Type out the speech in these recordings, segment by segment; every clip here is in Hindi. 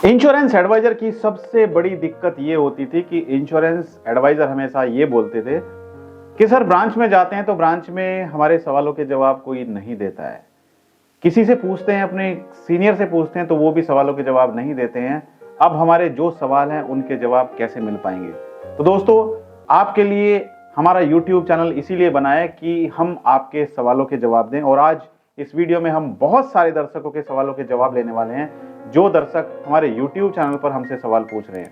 इंश्योरेंस एडवाइजर की सबसे बड़ी दिक्कत ये होती थी कि इंश्योरेंस एडवाइजर हमेशा ये बोलते थे कि सर ब्रांच में जाते हैं तो ब्रांच में हमारे सवालों के जवाब कोई नहीं देता है। किसी से पूछते हैं, अपने सीनियर से पूछते हैं तो वो भी सवालों के जवाब नहीं देते हैं। अब हमारे जो सवाल हैं उनके जवाब कैसे मिल पाएंगे? तो दोस्तों, आपके लिए हमारा YouTube चैनल इसीलिए बना है कि हम आपके सवालों के जवाब दें। और आज इस वीडियो में हम बहुत सारे दर्शकों के सवालों के जवाब लेने वाले हैं, जो दर्शक हमारे YouTube चैनल पर हमसे सवाल पूछ रहे हैं।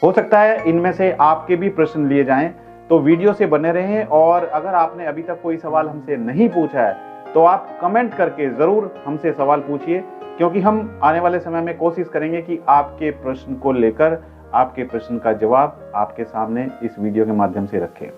हो सकता है इनमें से आपके भी प्रश्न लिए जाएं, तो वीडियो से बने रहें। और अगर आपने अभी तक कोई सवाल हमसे नहीं पूछा है तो आप कमेंट करके जरूर हमसे सवाल पूछिए, क्योंकि हम आने वाले समय में कोशिश करेंगे कि आपके प्रश्न को लेकर आपके प्रश्न का जवाब आपके सामने इस वीडियो के माध्यम से रखें।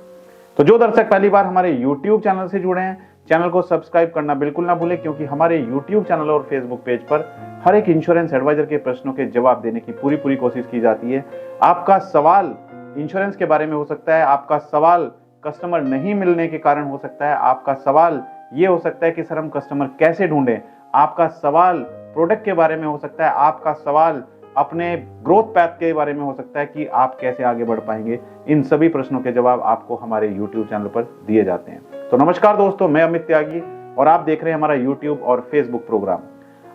तो जो दर्शक पहली बार हमारे YouTube चैनल से जुड़े हैं, चैनल को सब्सक्राइब करना बिल्कुल ना भूलें, क्योंकि हमारे YouTube चैनल और Facebook पेज पर हर एक इंश्योरेंस एडवाइजर के प्रश्नों के जवाब देने की पूरी कोशिश की जाती है। आपका सवाल इंश्योरेंस के बारे में हो सकता है, आपका सवाल कस्टमर नहीं मिलने के कारण हो सकता है, आपका सवाल ये हो सकता है कि सर हम कस्टमर कैसे ढूंढें, आपका सवाल प्रोडक्ट के बारे में हो सकता है, आपका सवाल अपने ग्रोथ पैथ के बारे में हो सकता है कि आप कैसे आगे बढ़ पाएंगे। इन सभी प्रश्नों के जवाब आपको हमारे YouTube चैनल पर दिए जाते हैं। तो नमस्कार दोस्तों, मैं अमित त्यागी और आप देख रहे हैं हमारा YouTube और Facebook प्रोग्राम।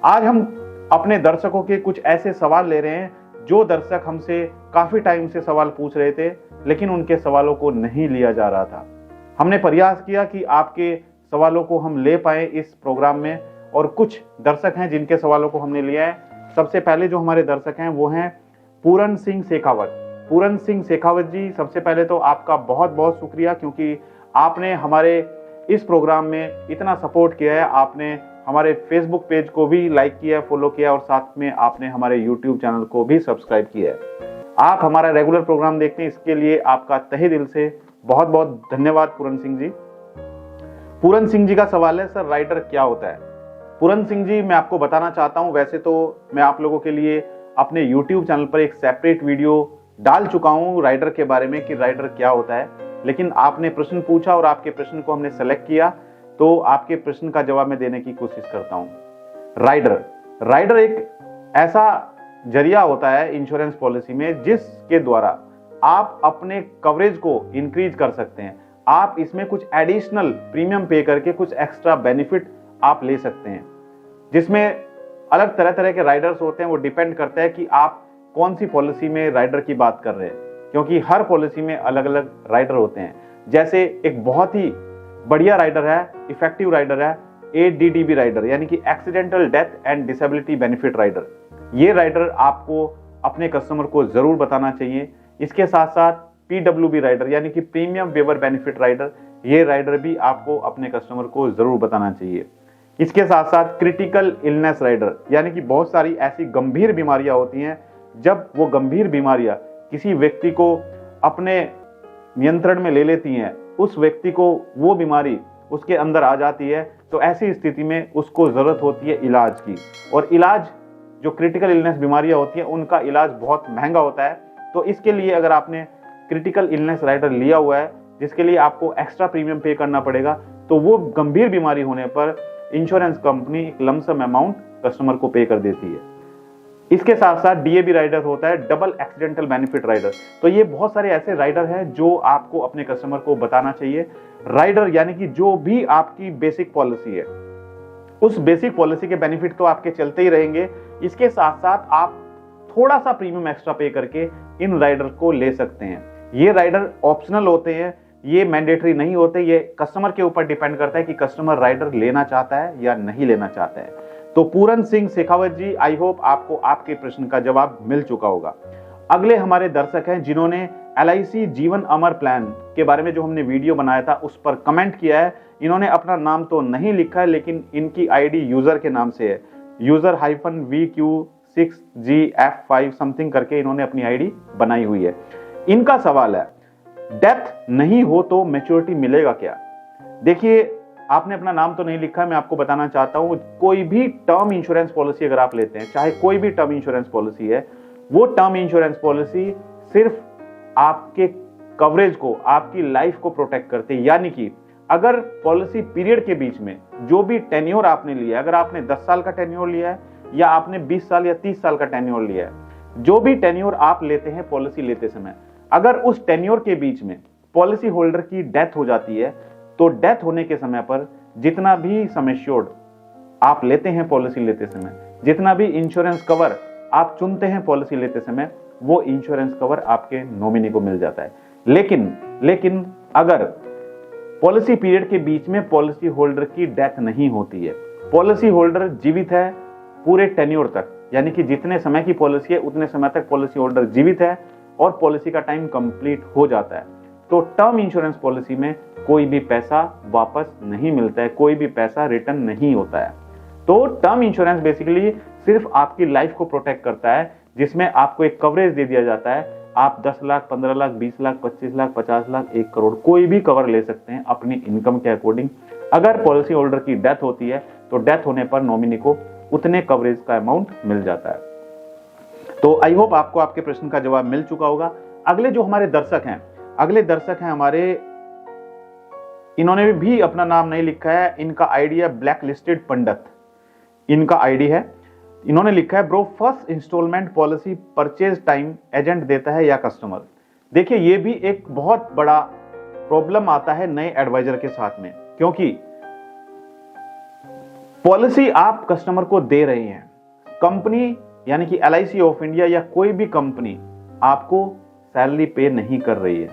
आज हम अपने दर्शकों के कुछ ऐसे सवाल ले रहे हैं जो दर्शक हमसे काफी टाइम से सवाल पूछ रहे थे, लेकिन उनके सवालों को नहीं लिया जा रहा था। हमने प्रयास किया कि आपके सवालों को हम ले पाए इस प्रोग्राम में, और कुछ दर्शक हैं जिनके सवालों को हमने लिया है। सबसे पहले जो हमारे दर्शक हैं वो हैं पूरन सिंह शेखावत। पूरन सिंह शेखावत जी, सबसे पहले तो आपका बहुत बहुत शुक्रिया, क्योंकि आपने हमारे इस प्रोग्राम में इतना सपोर्ट किया है। आपने हमारे फेसबुक पेज को भी लाइक किया, फॉलो किया, और साथ में आपने हमारे YouTube चैनल को भी सब्सक्राइब किया है। आप हमारा रेगुलर प्रोग्राम देखते हैं, इसके लिए आपका तहे दिल से बहुत बहुत धन्यवाद पूरन सिंह जी। पूरन सिंह जी का सवाल है, सर राइडर क्या होता है? पूरन सिंह जी, मैं आपको बताना चाहता हूं, वैसे तो मैं आप लोगों के लिए अपने YouTube चैनल पर एक सेपरेट वीडियो डाल चुका हूं राइडर के बारे में कि राइडर क्या होता है, लेकिन आपने प्रश्न पूछा और आपके प्रश्न को हमने सेलेक्ट किया, तो आपके प्रश्न का जवाब मैं देने की कोशिश करता हूं। राइडर एक ऐसा जरिया होता है इंश्योरेंस पॉलिसी में जिसके द्वारा आप अपने कवरेज को इंक्रीज कर सकते हैं। आप इसमें कुछ एडिशनल प्रीमियम पे करके कुछ एक्स्ट्रा बेनिफिट आप ले सकते हैं, जिसमें अलग तरह तरह के राइडर्स होते हैं। वो डिपेंड करता है कि आप कौन सी पॉलिसी में राइडर की बात कर रहे हैं, क्योंकि हर पॉलिसी में अलग अलग राइडर होते हैं। जैसे एक बहुत ही बढ़िया राइडर है, इफेक्टिव राइडर है ADDB राइडर, यानी कि accidental death and disability benefit rider. ये राइडर आपको अपने कस्टमर को जरूर बताना चाहिए। इसके साथ साथ PWB राइडर, यानी कि प्रीमियम वेवर बेनिफिट राइडर, ये राइडर भी आपको अपने कस्टमर को जरूर बताना चाहिए। इसके साथ साथ क्रिटिकल इलनेस राइडर, यानी कि बहुत सारी ऐसी गंभीर बीमारियां होती हैं, जब वो गंभीर बीमारियां किसी व्यक्ति को अपने नियंत्रण में ले लेती हैं, उस व्यक्ति को वो बीमारी उसके अंदर आ जाती है, तो ऐसी स्थिति में उसको जरूरत होती है इलाज की। और इलाज, जो क्रिटिकल इलनेस बीमारियां होती हैं, उनका इलाज बहुत महंगा होता है। तो इसके लिए अगर आपने क्रिटिकल इलनेस राइडर लिया हुआ है, जिसके लिए आपको एक्स्ट्रा प्रीमियम पे करना पड़ेगा, तो वो गंभीर बीमारी होने पर इंश्योरेंस कंपनी एक लमसम अमाउंट कस्टमर को पे कर देती है। इसके साथ साथ DAB राइडर होता है, डबल एक्सीडेंटल बेनिफिट राइडर। तो ये बहुत सारे ऐसे राइडर हैं जो आपको अपने कस्टमर को बताना चाहिए। राइडर यानी कि जो भी आपकी बेसिक पॉलिसी है, उस बेसिक पॉलिसी के बेनिफिट तो आपके चलते ही रहेंगे। इसके साथ साथ आप थोड़ा सा प्रीमियम एक्स्ट्रा पे करके इन राइडर को ले सकते हैं। ये राइडर ऑप्शनल होते हैं, ये मैंडेटरी नहीं होते। ये कस्टमर के ऊपर डिपेंड करता है कि कस्टमर राइडर लेना चाहता है या नहीं लेना चाहता है। तो पूरन सिंह शेखावत जी, आई होप आपको आपके प्रश्न का जवाब मिल चुका होगा। अगले हमारे दर्शक हैं जिन्होंने LIC जीवन अमर प्लान के बारे में जो हमने वीडियो बनाया था उस पर कमेंट किया है। इन्होंने अपना नाम तो नहीं लिखा है, लेकिन इनकी ID यूजर के नाम से है, user-VQ6GF5 समथिंग करके इन्होंने अपनी ID बनाई हुई है। इनका सवाल है, डेथ नहीं हो तो मैच्योरिटी मिलेगा क्या? देखिए, आपने अपना नाम तो नहीं लिखा है, मैं आपको बताना चाहता हूं, कोई भी टर्म इंश्योरेंस पॉलिसी अगर आप लेते हैं, चाहे कोई भी टर्म इंश्योरेंस पॉलिसी है, वो टर्म इंश्योरेंस पॉलिसी सिर्फ आपके कवरेज को, आपकी लाइफ को प्रोटेक्ट करते हैं। यानी कि अगर पॉलिसी पीरियड के बीच में जो भी टेन्योर आपने लिया है, अगर आपने 10 साल का टेन्योर लिया है या आपने 20 साल या 30 साल का टेन्योर लिया है, जो भी टेन्योर आप लेते हैं पॉलिसी लेते समय, अगर उस टेन्योर के बीच में पॉलिसी होल्डर की डेथ हो जाती है, तो डेथ होने के समय पर जितना भी सम एश्योर्ड आप लेते हैं पॉलिसी लेते समय, जितना भी इंश्योरेंस कवर आप चुनते हैं पॉलिसी लेते समय, वो इंश्योरेंस कवर आपके नॉमिनी को मिल जाता है। लेकिन अगर पॉलिसी पीरियड के बीच में पॉलिसी होल्डर की डेथ नहीं होती है, पॉलिसी होल्डर जीवित है पूरे टेन्योर तक, यानी कि जितने समय की पॉलिसी है उतने समय तक पॉलिसी होल्डर जीवित है और पॉलिसी का टाइम कंप्लीट हो जाता है, तो टर्म इंश्योरेंस पॉलिसी में कोई भी पैसा वापस नहीं मिलता है, कोई भी पैसा रिटर्न नहीं होता है। तो टर्म इंश्योरेंस बेसिकली सिर्फ आपकी लाइफ को प्रोटेक्ट करता है, जिसमें आपको एक कवरेज दे दिया जाता है। आप 10 लाख, 15 लाख, 20 लाख, 25 लाख, 50 लाख, 1 करोड़ कोई भी कवर ले सकते हैं अपनी इनकम के अकॉर्डिंग। अगर पॉलिसी होल्डर की डेथ होती है तो डेथ होने पर नॉमिनी को उतने कवरेज का अमाउंट मिल जाता है। तो आई होप आपको आपके प्रश्न का जवाब मिल चुका होगा। अगले जो हमारे दर्शक हैं हमारे, इन्होंने भी अपना नाम नहीं लिखा है, इनका आईडी है ब्लैक लिस्टेड पंडित, इनका आईडी है। इन्होंने लिखा है bro, first installment policy purchase time agent देता है या कस्टमर। देखिए ये भी एक बहुत बड़ा प्रॉब्लम आता है नए एडवाइजर के साथ में, क्योंकि पॉलिसी आप कस्टमर को दे रहे हैं, कंपनी यानी कि LIC ऑफ इंडिया या कोई भी कंपनी आपको सैलरी पे नहीं कर रही है।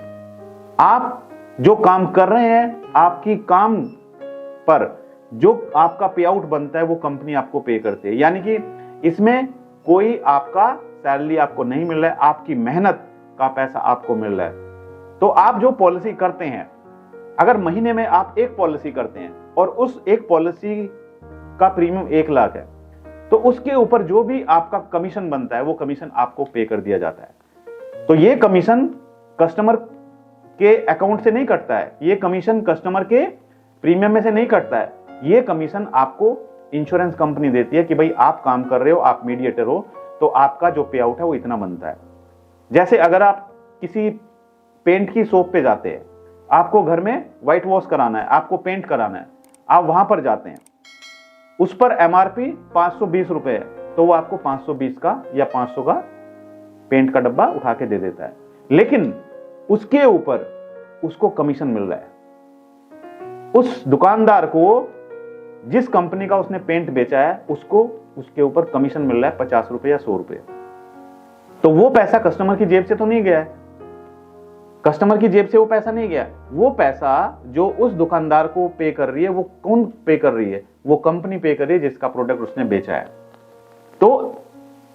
आप जो काम कर रहे हैं, आपकी काम पर जो आपका पे आउट बनता है वो कंपनी आपको पे करती है, यानी कि इसमें कोई आपका सैलरी आपको नहीं मिल रहा है, आपकी मेहनत का पैसा आपको मिल रहा है। तो आप जो पॉलिसी करते हैं, अगर महीने में आप एक पॉलिसी करते हैं और उस एक पॉलिसी का प्रीमियम 1 लाख है, तो उसके ऊपर जो भी आपका कमीशन बनता है वो कमीशन आपको पे कर दिया जाता है। तो ये कमीशन कस्टमर के अकाउंट से नहीं कटता है, ये कमीशन कस्टमर के प्रीमियम में से नहीं कटता है, ये कमीशन आपको इंश्योरेंस कंपनी देती है कि भाई आप काम कर रहे हो, आप मीडिएटर हो, तो आपका जो पे आउट है वो इतना बनता है। जैसे अगर आप किसी पेंट की शॉप पे जाते हैं, आपको घर में व्हाइट वॉश कराना है, आपको पेंट कराना है, आप वहां पर जाते हैं, उस पर MRP 520 रुपए है, तो वो आपको 520 का या 500 का पेंट का डब्बा उठा के दे देता है, लेकिन उसके ऊपर उसको कमीशन मिल रहा है। उस दुकानदार को जिस कंपनी का उसने पेंट बेचा है उसको उसके ऊपर कमीशन मिल रहा है 50 रुपए या 100 रुपए। तो वो पैसा कस्टमर की जेब से तो नहीं गया है, कस्टमर की जेब से वो पैसा नहीं गया, वो पैसा जो उस दुकानदार को पे कर रही है वो कौन पे कर रही है, वो कंपनी पे कर रही है जिसका प्रोडक्ट उसने बेचा है। तो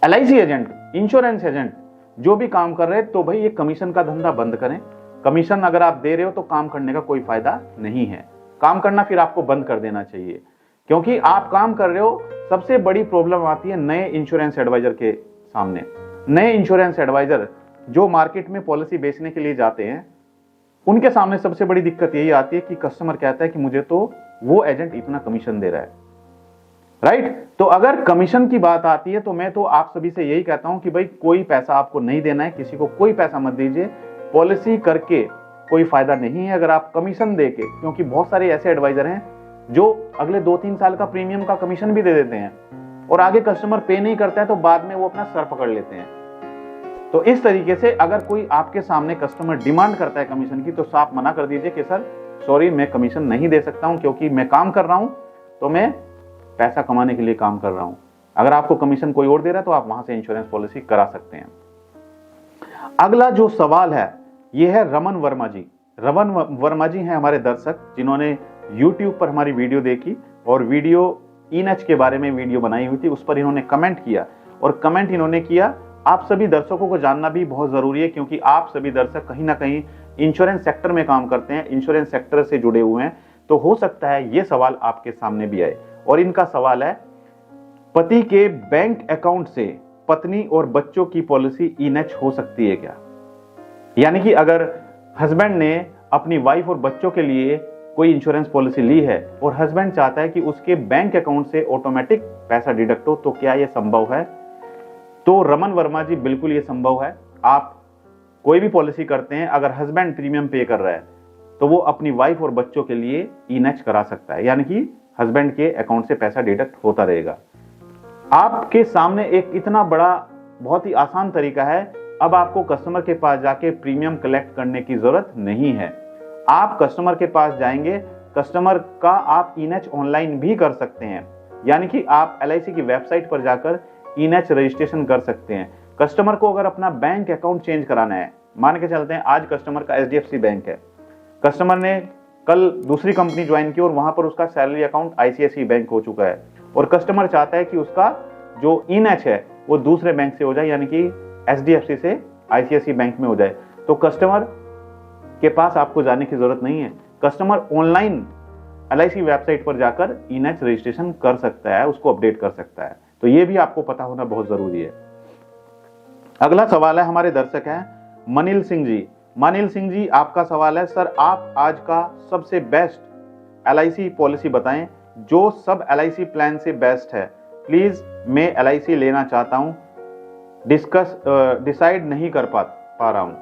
LIC एजेंट, इंश्योरेंस एजेंट जो भी काम कर रहे हैं, तो भाई ये कमीशन का धंधा बंद करें। कमीशन अगर आप दे रहे हो तो काम करने का कोई फायदा नहीं है, काम करना फिर आपको बंद कर देना चाहिए, क्योंकि आप काम कर रहे हो। सबसे बड़ी प्रॉब्लम आती है नए इंश्योरेंस एडवाइजर के सामने। नए इंश्योरेंस एडवाइजर जो मार्केट में पॉलिसी बेचने के लिए जाते हैं, उनके सामने सबसे बड़ी दिक्कत यही आती है कि कस्टमर कहता है कि मुझे तो वो एजेंट इतना कमीशन दे रहा है, राइट। तो अगर कमीशन की बात आती है तो मैं तो आप सभी से यही कहता हूं कि भाई कोई पैसा आपको नहीं देना है, किसी को कोई पैसा मत दीजिए, पॉलिसी करके कोई फायदा नहीं है अगर आप कमीशन देके, क्योंकि बहुत सारे ऐसे एडवाइजर हैं जो अगले 2-3 साल का प्रीमियम का कमीशन भी दे देते हैं और आगे कस्टमर पे नहीं करता है तो बाद में वो अपना सर पकड़ लेते हैं। तो इस तरीके से अगर कोई आपके सामने कस्टमर डिमांड करता है कमीशन की, तो साफ मना कर दीजिए कि सर सॉरी, मैं कमीशन नहीं दे सकता हूं, क्योंकि मैं काम कर रहा हूं, तो मैं पैसा कमाने के लिए काम कर रहा हूं। अगर आपको कमीशन कोई और दे रहा है तो आप वहां से इंश्योरेंस पॉलिसी करा सकते हैं। अगला जो सवाल है ये है रमन वर्मा जी। रमन वर्मा जी हैं हमारे दर्शक, जिन्होंने YouTube पर हमारी वीडियो देखी और वीडियो ENH के बारे में वीडियो बनाई हुई थी, उस पर इन्होंने कमेंट किया। और कमेंट इन्होंने किया, आप सभी दर्शकों को जानना भी बहुत जरूरी है, क्योंकि आप सभी दर्शक कहीं ना कहीं इंश्योरेंस सेक्टर में काम करते हैं, इंश्योरेंस सेक्टर से जुड़े हुए हैं, तो हो सकता है ये सवाल आपके सामने भी आए। और इनका सवाल है, पति के बैंक अकाउंट से पत्नी और बच्चों की पॉलिसी ENH हो सकती है क्या? यानी कि अगर हस्बैंड ने अपनी वाइफ और बच्चों के लिए कोई इंश्योरेंस पॉलिसी ली है और हस्बैंड चाहता है कि उसके बैंक अकाउंट से ऑटोमेटिक पैसा डिडक्ट हो, तो क्या यह संभव है? तो रमन वर्मा जी, बिल्कुल ये संभव है। आप कोई भी पॉलिसी करते हैं, अगर हस्बैंड प्रीमियम पे कर रहा है तो वो अपनी वाइफ और बच्चों के लिए ENH करा सकता है, यानी कि हस्बैंड के अकाउंट से पैसा डिडक्ट होता रहेगा। आपके सामने एक इतना बड़ा बहुत ही आसान तरीका है। अब आपको कस्टमर के पास जाके प्रीमियम कलेक्ट करने की जरूरत नहीं है। आप कस्टमर के पास जाएंगे, कस्टमर का आप ई-नेच ऑनलाइन भी कर सकते हैं, यानी कि आप LIC की वेबसाइट पर जाकर ई-नेच रजिस्ट्रेशन कर सकते हैं। कस्टमर को अगर अपना बैंक अकाउंट चेंज कराना है, मान के चलते हैं आज कस्टमर का HDFC बैंक है, कस्टमर ने कल दूसरी कंपनी ज्वाइन की और वहां पर उसका सैलरी अकाउंट ICICI बैंक हो चुका है और कस्टमर चाहता है कि उसका जो ई-नेच है वो दूसरे बैंक से हो जाए, यानी कि HDFC से ICICI बैंक में हो जाए, तो कस्टमर के पास आपको जाने की जरूरत नहीं है। कस्टमर ऑनलाइन LIC वेबसाइट पर जाकर ई-नेच रजिस्ट्रेशन कर सकता है, उसको अपडेट कर सकता है। तो ये भी आपको पता होना बहुत जरूरी है। अगला सवाल है, हमारे दर्शक हैं मनील सिंह जी। मनील सिंह जी, आपका सवाल है, सर आप आज का सबसे बेस्ट LIC पॉलिसी बताएं जो सब LIC प्लान से बेस्ट है। प्लीज मैं LIC लेना चाहता हूं, डिसाइड नहीं कर पा रहा हूं।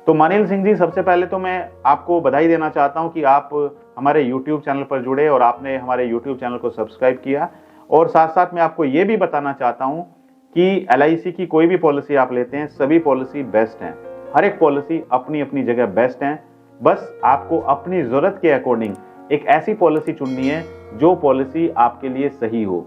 तो मनील सिंह जी, सबसे पहले तो मैं आपको बधाई देना चाहता हूं कि आप हमारे YouTube चैनल पर जुड़े और आपने हमारे YouTube चैनल को सब्सक्राइब किया। और साथ साथ मैं आपको ये भी बताना चाहता हूं कि LIC की कोई भी पॉलिसी आप लेते हैं, सभी पॉलिसी बेस्ट हैं। हर एक पॉलिसी अपनी अपनी जगह बेस्ट हैं। बस आपको अपनी जरूरत के अकॉर्डिंग एक ऐसी पॉलिसी चुननी है जो पॉलिसी आपके लिए सही हो,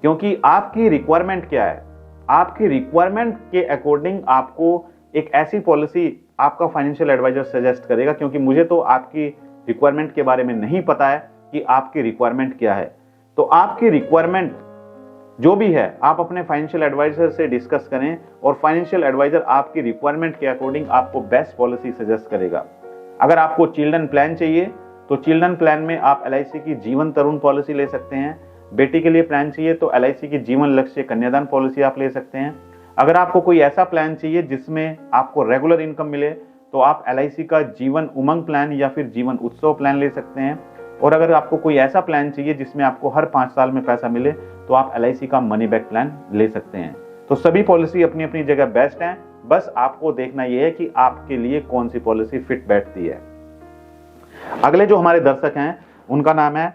क्योंकि आपकी रिक्वायरमेंट क्या है, आपकी रिक्वायरमेंट के अकॉर्डिंग आपको एक ऐसी पॉलिसी आपका फाइनेंशियल एडवाइजर सजेस्ट करेगा। क्योंकि मुझे तो आपकी रिक्वायरमेंट के बारे में नहीं पता है कि आपकी रिक्वायरमेंट क्या है। तो आपकी रिक्वायरमेंट जो भी है आप अपने फाइनेंशियल एडवाइजर से डिस्कस करें और फाइनेंशियल एडवाइजर आपकी रिक्वायरमेंट के अकॉर्डिंग आपको बेस्ट पॉलिसी सजेस्ट करेगा। अगर आपको चिल्ड्रन प्लान चाहिए तो चिल्ड्रन प्लान में आप LIC की जीवन तरुण पॉलिसी ले सकते हैं। बेटी के लिए प्लान चाहिए तो LIC की जीवन लक्ष्य कन्यादान पॉलिसी आप ले सकते हैं। अगर आपको कोई ऐसा प्लान चाहिए जिसमें आपको रेगुलर इनकम मिले तो आप LIC का जीवन उमंग प्लान या फिर जीवन उत्सव प्लान ले सकते हैं। और अगर आपको कोई ऐसा प्लान चाहिए जिसमें आपको हर 5 साल में पैसा मिले तो आप LIC का मनी बैक प्लान ले सकते हैं। तो सभी पॉलिसी अपनी अपनी जगह बेस्ट हैं। बस आपको देखना यह है कि आपके लिए कौन सी पॉलिसी फिट बैठती है। अगले जो हमारे दर्शक हैं उनका नाम है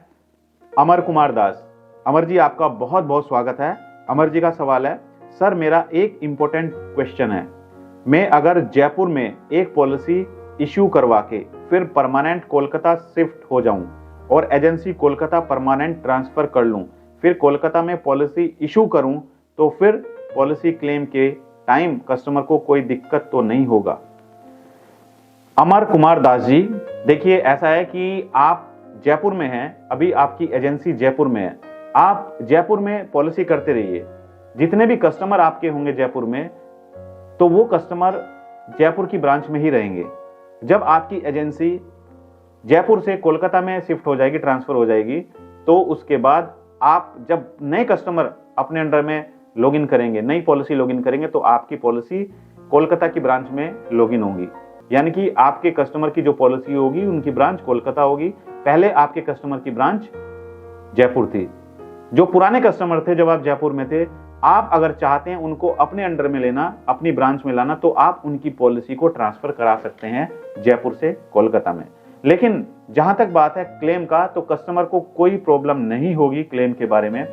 अमर कुमार दास। अमर जी, आपका बहुत बहुत स्वागत है। अमर जी का सवाल है, सर मेरा एक इंपॉर्टेंट क्वेश्चन है, मैं अगर जयपुर में एक पॉलिसी इश्यू करवा के फिर परमानेंट कोलकाता शिफ्ट हो जाऊं और एजेंसी कोलकाता परमानेंट ट्रांसफर कर लूं, फिर कोलकाता में पॉलिसी इशू करूं तो फिर पॉलिसी क्लेम के टाइम कस्टमर को कोई दिक्कत तो नहीं होगा? अमर कुमार दास जी, देखिए ऐसा है कि आप जयपुर में हैं, अभी आपकी एजेंसी जयपुर में है, आप जयपुर में पॉलिसी करते रहिए। जितने भी कस्टमर आपके होंगे जयपुर में, तो वो कस्टमर जयपुर की ब्रांच में ही रहेंगे। जब आपकी एजेंसी जयपुर से कोलकाता में शिफ्ट हो जाएगी, ट्रांसफर हो जाएगी, तो उसके बाद आप जब नए कस्टमर अपने अंडर में लॉगिन करेंगे, नई पॉलिसी लॉगिन करेंगे, तो आपकी पॉलिसी कोलकाता की ब्रांच में लॉगिन होगी। यानी कि आपके कस्टमर की जो पॉलिसी होगी उनकी ब्रांच कोलकाता होगी। पहले आपके कस्टमर की ब्रांच जयपुर थी। जो पुराने कस्टमर थे जब आप जयपुर में थे, आप अगर चाहते हैं उनको अपने अंडर में लेना, अपनी ब्रांच में लाना, तो आप उनकी पॉलिसी को ट्रांसफर करा सकते हैं जयपुर से कोलकाता में। लेकिन जहां तक बात है क्लेम का, तो कस्टमर को कोई प्रॉब्लम नहीं होगी क्लेम के बारे में।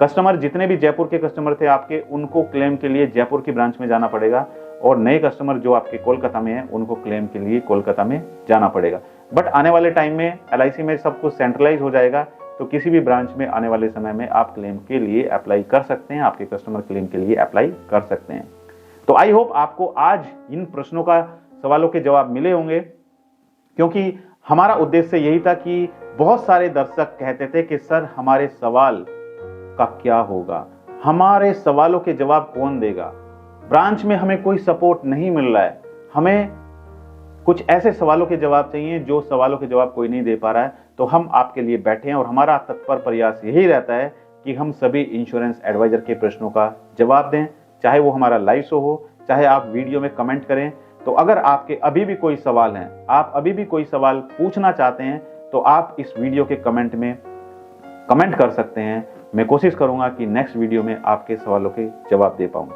कस्टमर जितने भी जयपुर के कस्टमर थे आपके, उनको क्लेम के लिए जयपुर की ब्रांच में जाना पड़ेगा और नए कस्टमर जो आपके कोलकाता में हैं उनको क्लेम के लिए कोलकाता में जाना पड़ेगा। बट आने वाले टाइम में LIC में सब कुछ सेंट्रलाइज हो जाएगा, तो किसी भी ब्रांच में आने वाले समय में आप क्लेम के लिए अप्लाई कर सकते हैं, आपके कस्टमर क्लेम के लिए अप्लाई कर सकते हैं। तो आई होप आपको आज इन प्रश्नों का सवालों के जवाब मिले होंगे, क्योंकि हमारा उद्देश्य यही था कि बहुत सारे दर्शक कहते थे कि सर हमारे सवाल का क्या होगा, हमारे सवालों के जवाब कौन देगा, ब्रांच में हमें कोई सपोर्ट नहीं मिल रहा है, हमें कुछ ऐसे सवालों के जवाब चाहिए जो सवालों के जवाब कोई नहीं दे पा रहा है। तो हम आपके लिए बैठे हैं और हमारा तत्पर प्रयास यही रहता है कि हम सभी इंश्योरेंस एडवाइजर के प्रश्नों का जवाब दें, चाहे वो हमारा लाइव शो हो, चाहे आप वीडियो में कमेंट करें। तो अगर आपके अभी भी कोई सवाल हैं, आप अभी भी कोई सवाल पूछना चाहते हैं, तो आप इस वीडियो के कमेंट में कमेंट कर सकते हैं। मैं कोशिश करूंगा कि नेक्स्ट वीडियो में आपके सवालों के जवाब दे पाऊं।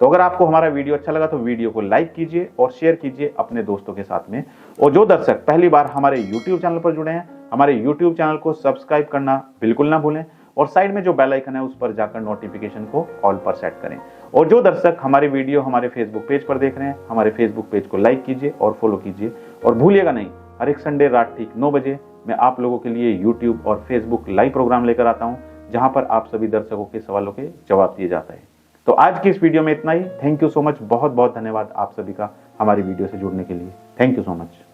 तो अगर आपको हमारा वीडियो अच्छा लगा तो वीडियो को लाइक कीजिए और शेयर कीजिए अपने दोस्तों के साथ में। और जो दर्शक पहली बार हमारे YouTube चैनल पर जुड़े हैं, हमारे YouTube चैनल को सब्सक्राइब करना बिल्कुल ना भूलें और साइड में जो बेल आइकन है उस पर जाकर नोटिफिकेशन को ऑल पर सेट करें। और जो दर्शक हमारे वीडियो हमारे फेसबुक पेज पर देख रहे हैं, हमारे फेसबुक पेज को लाइक कीजिए और फॉलो कीजिए। और भूलिएगा नहीं, हर एक संडे रात ठीक 9 बजे मैं आप लोगों के लिए यूट्यूब और फेसबुक लाइव प्रोग्राम लेकर आता हूं, जहां पर आप सभी दर्शकों के सवालों के जवाब दिए जाता है। तो आज की इस वीडियो में इतना ही। थैंक यू सो मच, बहुत बहुत धन्यवाद आप सभी का हमारी वीडियो से जुड़ने के लिए। Thank you so much.